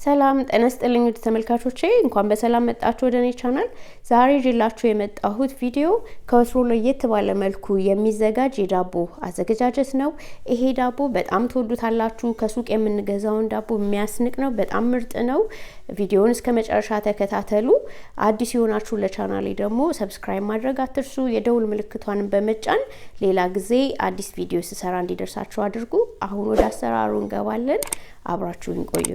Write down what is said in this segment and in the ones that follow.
ሰላም ጤና ይስጥልኝ ውድ ተመልካቾቼ እንኳን በሰላም መጣችሁ ወደ እኔ ቻናል። ዛሬ ይዤላችሁ የመጣሁት ቪዲዮ ከወትሮ ለየት ባለ መልኩ የሚዘጋጅ የዳቦ አዘገጃጀት ነው። ይሄ ዳቦ በጣም ተወዱታላችሁ። ከሱቅ የምንገዛውን ዳቦ የሚያስንቅ ነው። በጣም ምርጥ ነው። ቪዲዮውን እስከ መጨረሻ ተከታተሉ። አዲስ የሆናችሁ ለቻናሌ ደግሞ ሰብስክራይብ ማድረግ አትርሱ። የደውል ምልክቷን በመጫን ሌላ ጊዜ አዲስ ቪዲዮ ስሰራ እንዲደርሳችሁ አድርጉ። አሁን ወደ አሰራሩ እንገባለን። አብራችሁን ቆዩ።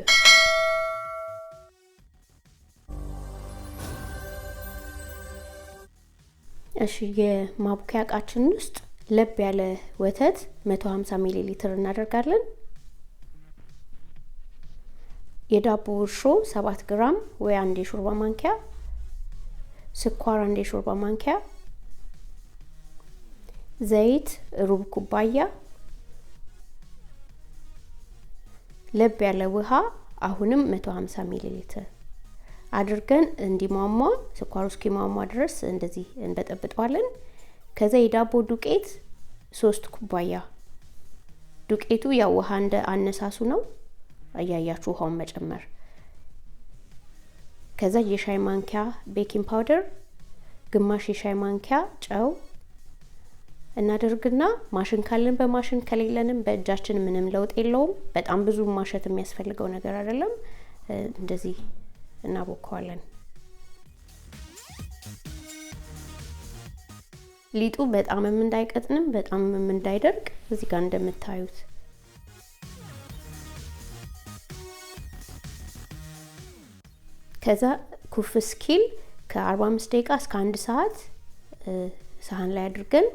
እሺ የማቡኪያ ዕቃችን ውስጥ ለብ ያለ ወተት 150 ሚሊ ሊትር እናደርጋለን። የዳቦ እርሾ 7 ግራም ወይ 1 የሾርባ ማንኪያ፣ ስኳር 1 የሾርባ ማንኪያ፣ ዘይት ሩብ ኩባያ፣ ለብ ያለ ውሃ አሁንም 150 ሚሊ ሊትር አድርገን እንዲሟሟ ስኳሩ እስኪሟሟ ድረስ እንደዚህ እንበጠብጠዋለን። ከዛ የዳቦ ዱቄት 3 ኩባያ፣ ዱቄቱ ያው ውሃ እንደ አነሳሱ ነው አያያችሁ ውሃውን መጨመር። ከዛ የሻይ ማንኪያ ቤኪንግ ፓውደር፣ ግማሽ የሻይ ማንኪያ ጨው እናደርግና ማሽን ካለን በማሽን ከሌለንም በእጃችን ምንም ለውጥ የለውም። በጣም ብዙ ማሸት የሚያስፈልገው ነገር አይደለም። እንደዚህ እናቦካዋለን። ሊጡ በጣምም እንዳይቀጥንም በጣምም እንዳይደርቅ እዚህ ጋር እንደምታዩት ከዛ ኩፍ እስኪል ከ45 ደቂቃ እስከ 1 ሰዓት ሳህን ላይ አድርገን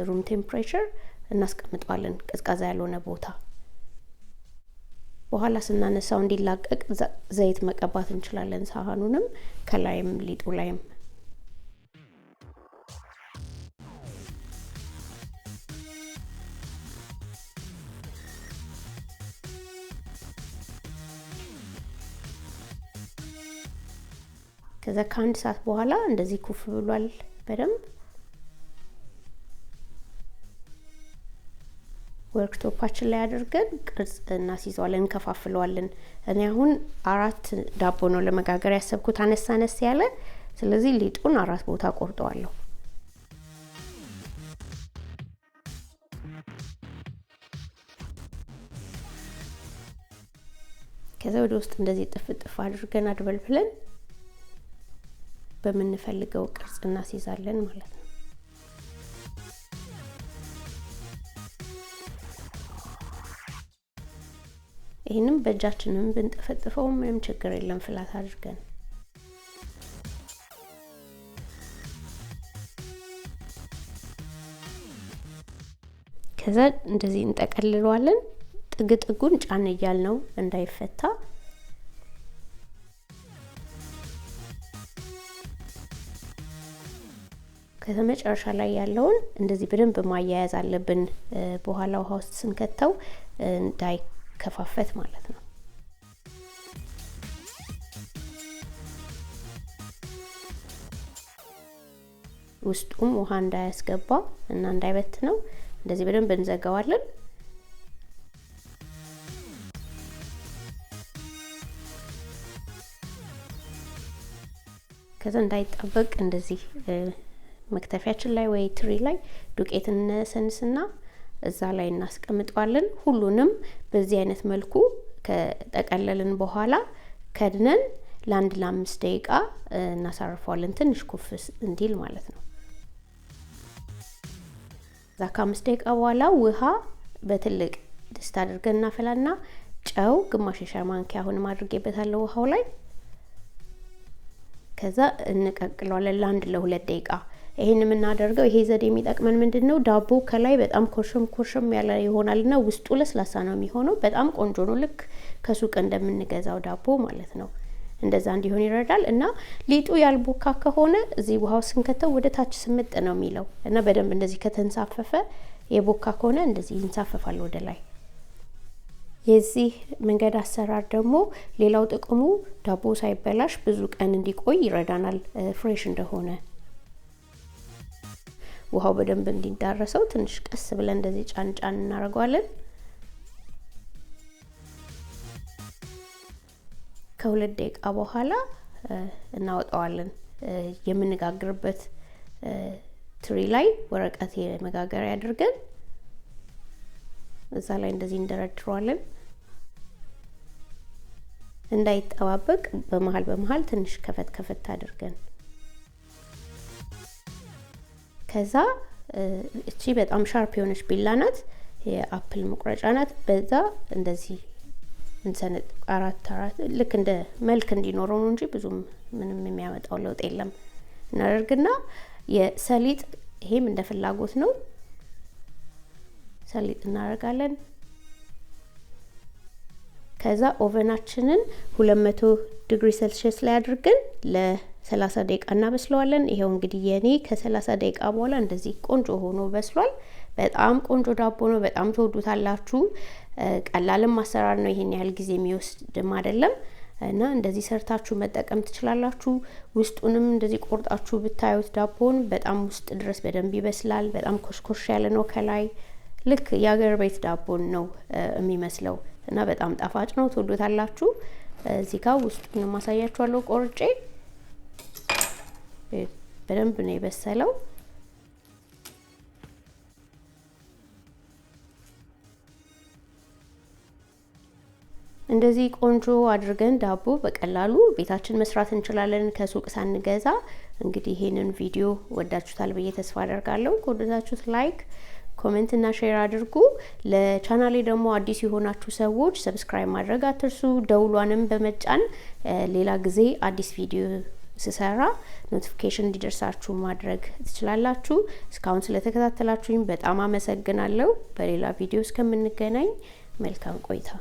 ሩም ቴምፕሬቸር እናስቀምጣለን፣ ቀዝቃዛ ያልሆነ ቦታ። በኋላ ስናነሳው እንዲላቀቅ ዘይት መቀባት እንችላለን፣ ሳህኑንም ከላይም ሊጡ ላይም። ከዛ ከ1 ሰዓት በኋላ እንደዚህ ኩፍ ብሏል በደንብ። ወርክቶፓችን ላይ አድርገን ቅርጽ እናስይዘዋለን፣ እንከፋፍለዋለን። እኔ አሁን 4 ዳቦ ነው ለመጋገር ያሰብኩት፣ አነስ ያለ። ስለዚህ ሊጡን 4 ቦታ ቆርጠዋለሁ። ከዛ ወደ ውስጥ እንደዚህ ጥፍጥፍ አድርገን አድበልብለን በምንፈልገው ቅርጽ እናስይዛለን ማለት ነው። ይሄንም በእጃችንም ብንጠፈጥፈው ምንም ችግር የለም፣ ፍላት አድርገን። ከዛ እንደዚህ እንጠቀልለዋለን። ጥግጥጉን ጫን እያልነው እንዳይፈታ። ከዛ መጨረሻ ላይ ያለውን እንደዚህ በደንብ ማያያዝ አለብን፣ በኋላ ውሃ ውስጥ ስንከተው እንዳይከፋፈት ማለት ነው። ውስጡም ውሃ እንዳያስገባ እና እንዳይበት ነው። እንደዚህ በደንብ እንዘጋዋለን። ከዛ እንዳይጣበቅ እንደዚህ መክተፊያችን ላይ ወይ ትሪ ላይ ዱቄት እንሰንስና እዛ ላይ እናስቀምጣለን። ሁሉንም በዚህ አይነት መልኩ ከጠቀለልን በኋላ ከድነን ለ1-5 ደቂቃ እናሳርፈዋለን፣ ትንሽ ኩፍ እንዲል ማለት ነው። እዛ ከ5 ደቂቃ በኋላ ውሃ በትልቅ ድስት አድርገን እናፈላና ጨው ግማሽ የሻይ ማንኪያ አሁንም አድርጌበታለሁ ውሃው ላይ። ከዛ እንቀቅለዋለን ለ1-2 ደቂቃ። ይሄን የምናደርገው ይሄ ዘዴ የሚጠቅመን ምንድነው? ዳቦ ከላይ በጣም ኮርሽም ያለ ይሆናልና ውስጡ ለስላሳ ነው የሚሆነው። በጣም ቆንጆ ነው፣ ልክ ከሱቅ እንደምንገዛው ዳቦ ማለት ነው። እንደዛ እንዲሆን ይረዳል። እና ሊጡ ያልቦካ ከሆነ እዚህ ውሃው ስንከተው ወደ ታች ስምጥ ነው የሚለው እና በደንብ እንደዚህ ከተንሳፈፈ፣ የቦካ ከሆነ እንደዚህ ይንሳፈፋል ወደ ላይ። የዚህ መንገድ አሰራር ደግሞ ሌላው ጥቅሙ ዳቦ ሳይበላሽ ብዙ ቀን እንዲቆይ ይረዳናል፣ ፍሬሽ እንደሆነ። ውሃው በደንብ እንዲዳረሰው ትንሽ ቀስ ብለን እንደዚህ ጫን እናደርገዋለን። ከ2 ደቂቃ በኋላ እናወጣዋለን። የምንጋግርበት ትሪ ላይ ወረቀት የመጋገሪያ አድርገን እዛ ላይ እንደዚህ እንደረድረዋለን። እንዳይጠባበቅ በመሃል ትንሽ ከፈት አድርገን ከዛ እቺ በጣም ሻርፕ የሆነች ቢላ ናት፣ የአፕል መቁረጫ ናት። በዛ እንደዚህ እንሰነጥ አራት ልክ እንደ መልክ እንዲኖረው ነው እንጂ ብዙም ምንም የሚያመጣው ለውጥ የለም። እናደርግና የሰሊጥ ይሄም እንደ ፍላጎት ነው። ሰሊጥ እናደርጋለን። ከዛ ኦቨናችንን 200 ዲግሪ ሴልሺየስ ላይ አድርገን ለ30 ደቂቃ እናበስለዋለን። ይሄው እንግዲህ የኔ ከ30 ደቂቃ በኋላ እንደዚህ ቆንጆ ሆኖ በስሏል። በጣም ቆንጆ ዳቦ ነው። በጣም ተወዱታላችሁ። ቀላልም አሰራር ነው። ይሄን ያህል ጊዜ የሚወስድም አይደለም እና እንደዚህ ሰርታችሁ መጠቀም ትችላላችሁ። ውስጡንም እንደዚህ ቆርጣችሁ ብታዩት ዳቦን በጣም ውስጥ ድረስ በደንብ ይበስላል። በጣም ኮሽኮሽ ያለ ነው። ከላይ ልክ የአገር ቤት ዳቦን ነው የሚመስለው እና በጣም ጣፋጭ ነው። ተወዱታላችሁ። እዚህ ጋር ውስጡን ማሳያችኋለሁ ቆርጬ። በደንብ ነው የበሰለው። እንደዚህ ቆንጆ አድርገን ዳቦ በቀላሉ ቤታችን መስራት እንችላለን ከሱቅ ሳንገዛ። እንግዲህ ይሄንን ቪዲዮ ወዳችሁታል ብዬ ተስፋ አደርጋለሁ። ከወደዳችሁት ላይክ፣ ኮሜንት እና ሼር አድርጉ። ለቻናሌ ደግሞ አዲስ የሆናችሁ ሰዎች ሰብስክራይብ ማድረግ አትርሱ። ደውሏንም በመጫን ሌላ ጊዜ አዲስ ቪዲዮ ስሰራ ኖቲፊኬሽን እንዲደርሳችሁ ማድረግ ትችላላችሁ። እስካሁን ስለተከታተላችሁኝ በጣም አመሰግናለሁ። በሌላ ቪዲዮ እስከምንገናኝ መልካም ቆይታ